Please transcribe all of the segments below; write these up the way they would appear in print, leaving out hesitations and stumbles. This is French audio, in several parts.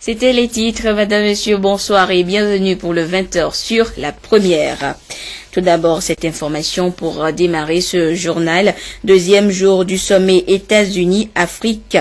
C'était les titres. Madame, Monsieur, bonsoir et bienvenue pour le 20h sur la première. Tout d'abord, cette information pour démarrer ce journal. Deuxième jour du sommet États-Unis-Afrique.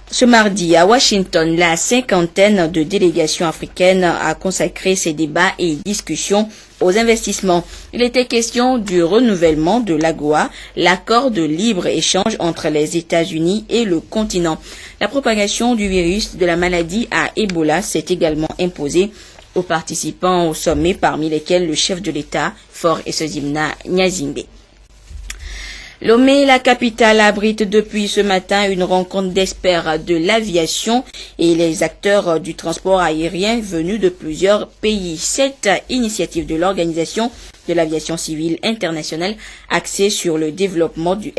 Ce mardi, à Washington, la cinquantaine de délégations africaines a consacré ses débats et discussions aux investissements. Il était question du renouvellement de l'AGOA, l'accord de libre-échange entre les États-Unis et le continent. La propagation du virus de la maladie à Ebola s'est également imposée aux participants au sommet, parmi lesquels le chef de l'État, Faure Esozimna Gnazingbe. Lomé, la capitale, abrite depuis ce matin une rencontre d'experts de l'aviation et les acteurs du transport aérien venus de plusieurs pays. Cette initiative de l'Organisation de l'aviation civile internationale axée sur le développement du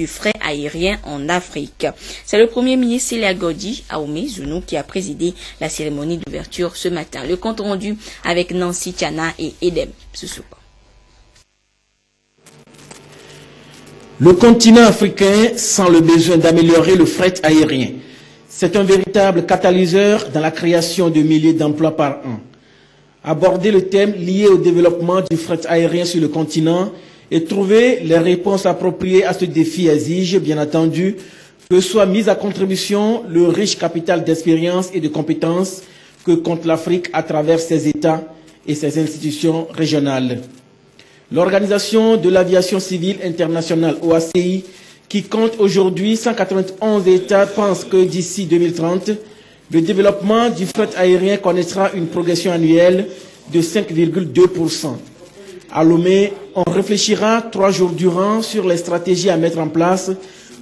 fret aérien en Afrique. C'est le Premier ministre Célia Godi Aoumé Zounou qui a présidé la cérémonie d'ouverture ce matin. Le compte rendu avec Nancy Tiana et Edem Soussoupa. Le continent africain sent le besoin d'améliorer le fret aérien. C'est un véritable catalyseur dans la création de milliers d'emplois par an. Aborder le thème lié au développement du fret aérien sur le continent et trouver les réponses appropriées à ce défi exige, bien entendu, que soit mis à contribution le riche capital d'expérience et de compétences que compte l'Afrique à travers ses États et ses institutions régionales. L'Organisation de l'aviation civile internationale, OACI, qui compte aujourd'hui 191 États, pense que d'ici 2030, le développement du fret aérien connaîtra une progression annuelle de 5,2%. À Lomé, on réfléchira 3 jours durant sur les stratégies à mettre en place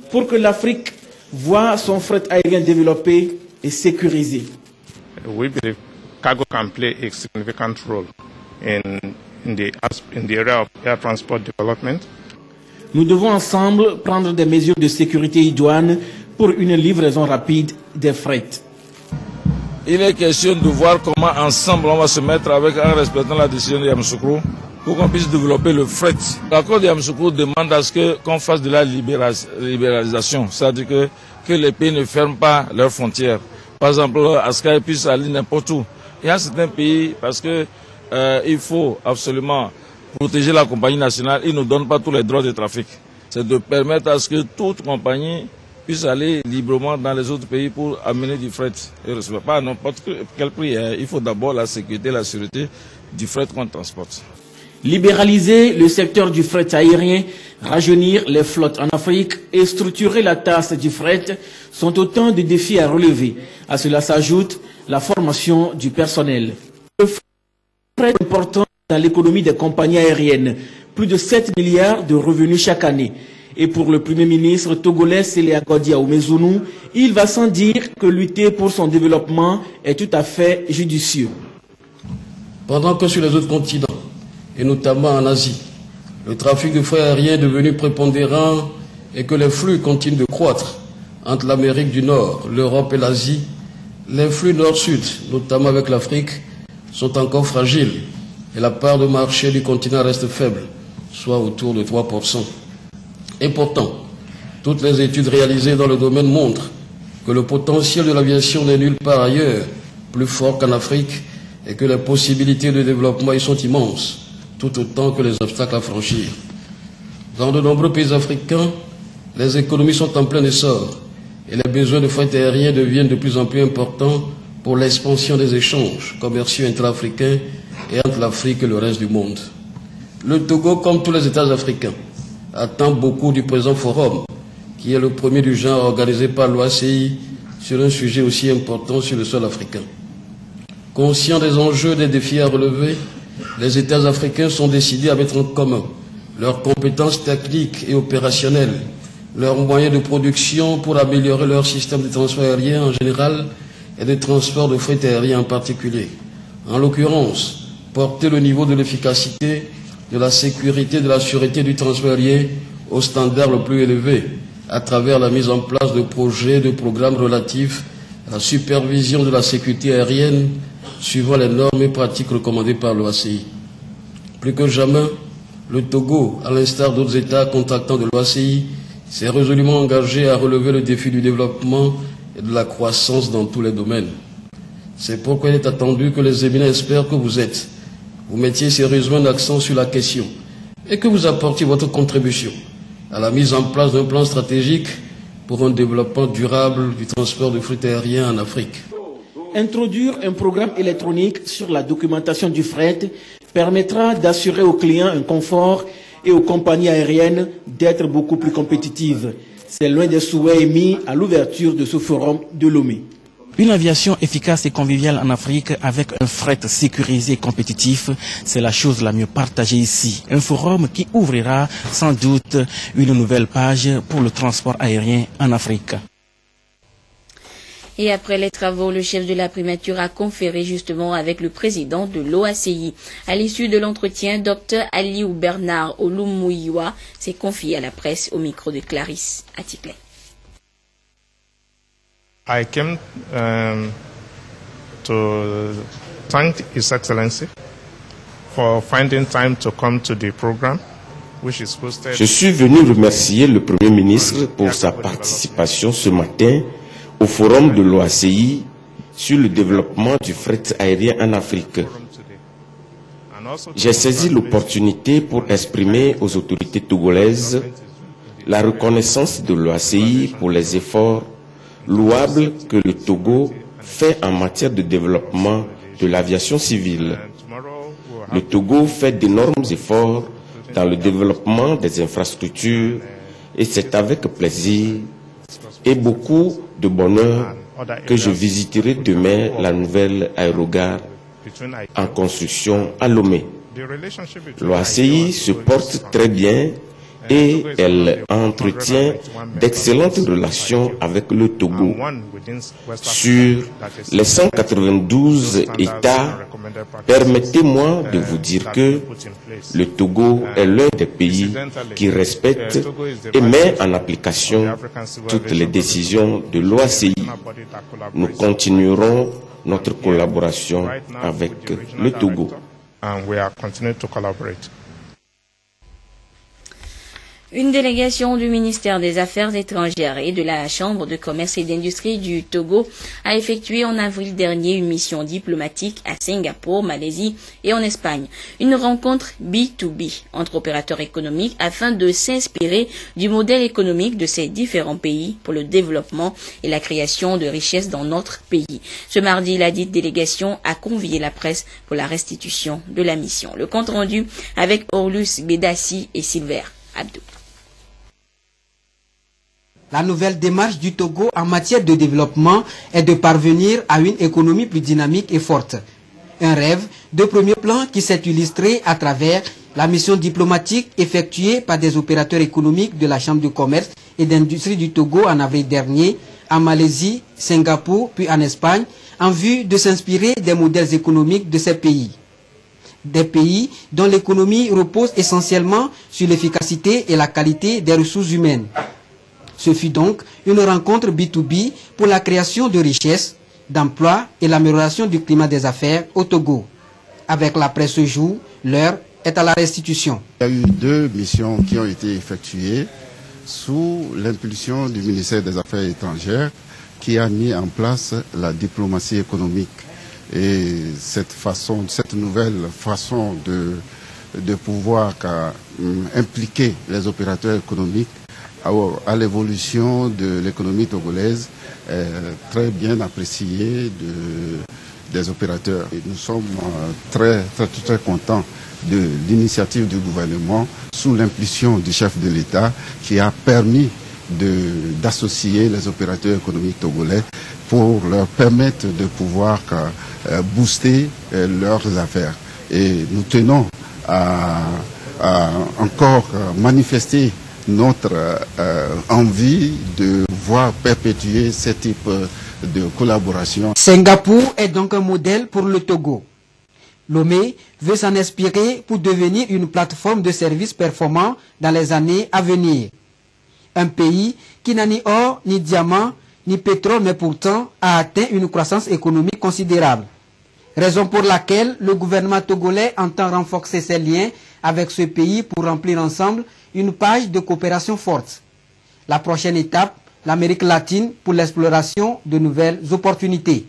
pour que l'Afrique voit son fret aérien développé et sécurisé. We believe cargo can play a significant role in the area of air transport development. Nous devons ensemble prendre des mesures de sécurité idoines pour une livraison rapide des fret. Il est question de voir comment ensemble on va se mettre avec en respectant la décision de Yamoussoukro pour qu'on puisse développer le fret. L'accord de Yamoussoukro demande à ce qu'on fasse de la libéralisation, c'est-à-dire que les pays ne ferment pas leurs frontières. Par exemple, Askai puisse aller n'importe où. Il y a certains pays, parce que il faut absolument protéger la compagnie nationale, ils ne donnent pas tous les droits de trafic. C'est de permettre à ce que toute compagnie puisse aller librement dans les autres pays pour amener du fret. Et ne pas à n'importe quel prix. Il faut d'abord la sécurité, la sûreté du fret qu'on transporte. Libéraliser le secteur du fret aérien, rajeunir les flottes en Afrique et structurer la tasse du fret sont autant de défis à relever. À cela s'ajoute la formation du personnel. Le fret est important dans l'économie des compagnies aériennes, plus de 7 milliards de revenus chaque année. Et pour le Premier ministre togolais Célia Godi Aoumé Zounou, il va sans dire que lutter pour son développement est tout à fait judicieux. Pendant que sur les autres continents, et notamment en Asie, le trafic de fret aérien est devenu prépondérant et que les flux continuent de croître entre l'Amérique du Nord, l'Europe et l'Asie, les flux nord-sud, notamment avec l'Afrique, sont encore fragiles et la part de marché du continent reste faible, soit autour de 3%. Et pourtant, toutes les études réalisées dans le domaine montrent que le potentiel de l'aviation n'est nulle part ailleurs plus fort qu'en Afrique et que les possibilités de développement y sont immenses, tout autant que les obstacles à franchir. Dans de nombreux pays africains, les économies sont en plein essor et les besoins de fret aérien deviennent de plus en plus importants pour l'expansion des échanges commerciaux intra-africains et entre l'Afrique et le reste du monde. Le Togo, comme tous les États africains, attend beaucoup du présent forum, qui est le premier du genre organisé par l'OACI sur un sujet aussi important sur le sol africain. Conscients des enjeux et des défis à relever, les États africains sont décidés à mettre en commun leurs compétences techniques et opérationnelles, leurs moyens de production pour améliorer leur système de transport aérien en général et de transport de fret aérien en particulier. En l'occurrence, porter le niveau de l'efficacité, de la sécurité et de la sûreté du transport aérien au standard le plus élevé à travers la mise en place de projets, de programmes relatifs à la supervision de la sécurité aérienne suivant les normes et pratiques recommandées par l'OACI. Plus que jamais, le Togo, à l'instar d'autres États contractants de l'OACI, s'est résolument engagé à relever le défi du développement et de la croissance dans tous les domaines. C'est pourquoi il est attendu que les éminents experts que vous êtes, vous mettiez sérieusement l'accent sur la question et que vous apportiez votre contribution à la mise en place d'un plan stratégique pour un développement durable du transport de fret aérien en Afrique. Introduire un programme électronique sur la documentation du fret permettra d'assurer aux clients un confort et aux compagnies aériennes d'être beaucoup plus compétitives. C'est l'un des souhaits émis à l'ouverture de ce forum de Lomé. Une aviation efficace et conviviale en Afrique avec un fret sécurisé et compétitif, c'est la chose la mieux partagée ici. Un forum qui ouvrira sans doute une nouvelle page pour le transport aérien en Afrique. Et après les travaux, le chef de la primature a conféré justement avec le président de l'OACI. À l'issue de l'entretien, Dr Aliou Bernard Olumuyiwa s'est confié à la presse au micro de Clarisse Atipley. I came to thank His Excellency for finding time to come to the program, which is hosted. Je suis venu remercier le Premier ministre pour sa participation ce matin au forum de l'OACI sur le développement du fret aérien en Afrique. J'ai saisi l'opportunité pour exprimer aux autorités togolaises la reconnaissance de l'OACI pour les efforts louables que le Togo fait en matière de développement de l'aviation civile. Le Togo fait d'énormes efforts dans le développement des infrastructures et c'est avec plaisir et beaucoup de bonheur que je visiterai demain la nouvelle aérogare en construction à Lomé. L'OACI se porte très bien et elle entretient d'excellentes relations avec le Togo. Sur les 192 États, permettez-moi de vous dire que le Togo est l'un des pays qui respecte et met en application toutes les décisions de l'OACI. Nous continuerons notre collaboration avec le Togo. Une délégation du ministère des Affaires étrangères et de la Chambre de commerce et d'industrie du Togo a effectué en avril dernier une mission diplomatique à Singapour, Malaisie et en Espagne. Une rencontre B2B entre opérateurs économiques afin de s'inspirer du modèle économique de ces différents pays pour le développement et la création de richesses dans notre pays. Ce mardi, la dite délégation a convié la presse pour la restitution de la mission. Le compte rendu avec Orlus Bédassi et Silver Abdou. La nouvelle démarche du Togo en matière de développement est de parvenir à une économie plus dynamique et forte. Un rêve de premier plan qui s'est illustré à travers la mission diplomatique effectuée par des opérateurs économiques de la Chambre de commerce et d'industrie du Togo en avril dernier, en Malaisie, Singapour, puis en Espagne, en vue de s'inspirer des modèles économiques de ces pays. Des pays dont l'économie repose essentiellement sur l'efficacité et la qualité des ressources humaines. Ce fut donc une rencontre B2B pour la création de richesses, d'emplois et l'amélioration du climat des affaires au Togo. Avec la presse ce jour, l'heure est à la restitution. Il y a eu 2 missions qui ont été effectuées sous l'impulsion du ministère des Affaires étrangères qui a mis en place la diplomatie économique. Et cette nouvelle façon de pouvoir impliquer les opérateurs économiques à l'évolution de l'économie togolaise très bien appréciée des opérateurs. Et nous sommes très contents de l'initiative du gouvernement sous l'impulsion du chef de l'État qui a permis d'associer les opérateurs économiques togolais pour leur permettre de pouvoir booster leurs affaires. Et nous tenons à encore manifester notre envie de voir perpétuer ce type de collaboration. Singapour est donc un modèle pour le Togo. Lomé veut s'en inspirer pour devenir une plateforme de services performants dans les années à venir. Un pays qui n'a ni or, ni diamant, ni pétrole, mais pourtant a atteint une croissance économique considérable. Raison pour laquelle le gouvernement togolais entend renforcer ses liens avec ce pays pour remplir ensemble une page de coopération forte. La prochaine étape l'Amérique latine pour l'exploration de nouvelles opportunités.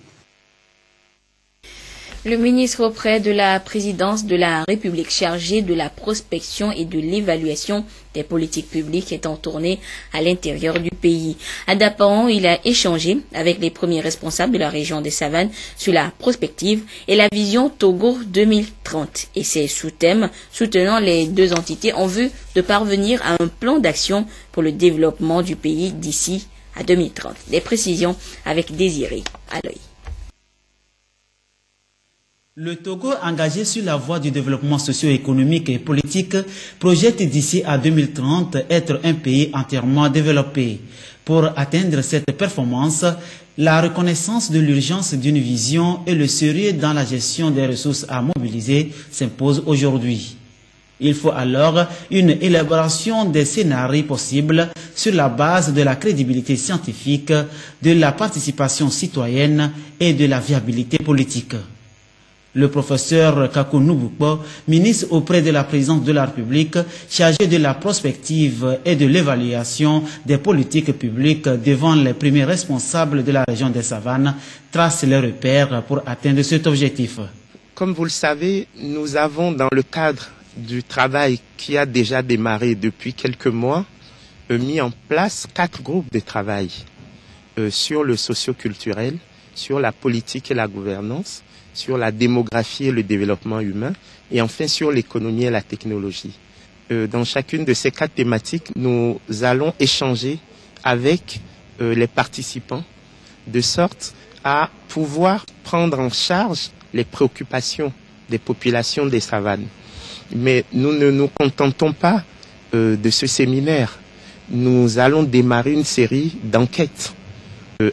Le ministre auprès de la présidence de la République chargé de la prospection et de l'évaluation des politiques publiques est en tournée à l'intérieur du pays. À Dapaon, il a échangé avec les premiers responsables de la région des Savanes sur la prospective et la vision Togo 2030 et ses sous-thèmes soutenant les deux entités en vue de parvenir à un plan d'action pour le développement du pays d'ici à 2030. Des précisions avec Désiré Aloy. Le Togo, engagé sur la voie du développement socio-économique et politique, projette d'ici à 2030 être un pays entièrement développé. Pour atteindre cette performance, la reconnaissance de l'urgence d'une vision et le sérieux dans la gestion des ressources à mobiliser s'imposent aujourd'hui. Il faut alors une élaboration des scénarios possibles sur la base de la crédibilité scientifique, de la participation citoyenne et de la viabilité politique. Le professeur Kakou Bukpo, ministre auprès de la présidence de la République, chargé de la prospective et de l'évaluation des politiques publiques devant les premiers responsables de la région des Savanes, trace les repères pour atteindre cet objectif. Comme vous le savez, nous avons dans le cadre du travail qui a déjà démarré depuis quelques mois, mis en place 4 groupes de travail sur le socio-culturel, sur la politique et la gouvernance, sur la démographie et le développement humain, et enfin sur l'économie et la technologie. Dans chacune de ces 4 thématiques, nous allons échanger avec les participants de sorte à pouvoir prendre en charge les préoccupations des populations des savanes. Mais nous ne nous contentons pas de ce séminaire. Nous allons démarrer une série d'enquêtes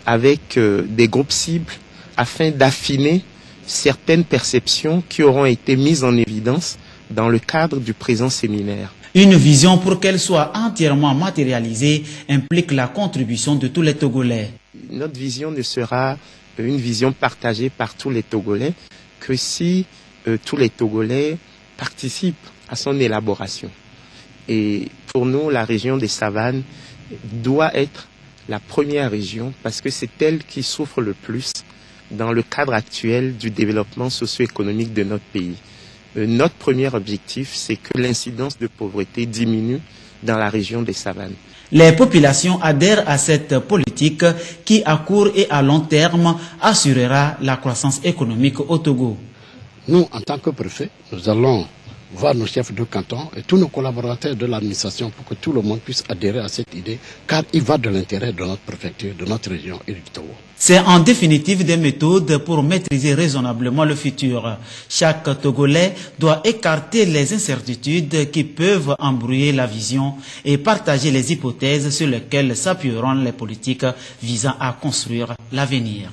avec des groupes cibles afin d'affiner certaines perceptions qui auront été mises en évidence dans le cadre du présent séminaire. Une vision, pour qu'elle soit entièrement matérialisée, implique la contribution de tous les Togolais. Notre vision ne sera une vision partagée par tous les Togolais que si tous les Togolais participent à son élaboration. Et pour nous, la région des Savanes doit être la première région parce que c'est elle qui souffre le plus dans le cadre actuel du développement socio-économique de notre pays. Notre premier objectif, c'est que l'incidence de pauvreté diminue dans la région des Savanes. Les populations adhèrent à cette politique qui, à court et à long terme, assurera la croissance économique au Togo. Nous, en tant que préfet, nous allons voir nos chefs de canton et tous nos collaborateurs de l'administration pour que tout le monde puisse adhérer à cette idée, car il va de l'intérêt de notre préfecture, de notre région et du Togo. C'est en définitive des méthodes pour maîtriser raisonnablement le futur. Chaque Togolais doit écarter les incertitudes qui peuvent embrouiller la vision et partager les hypothèses sur lesquelles s'appuieront les politiques visant à construire l'avenir.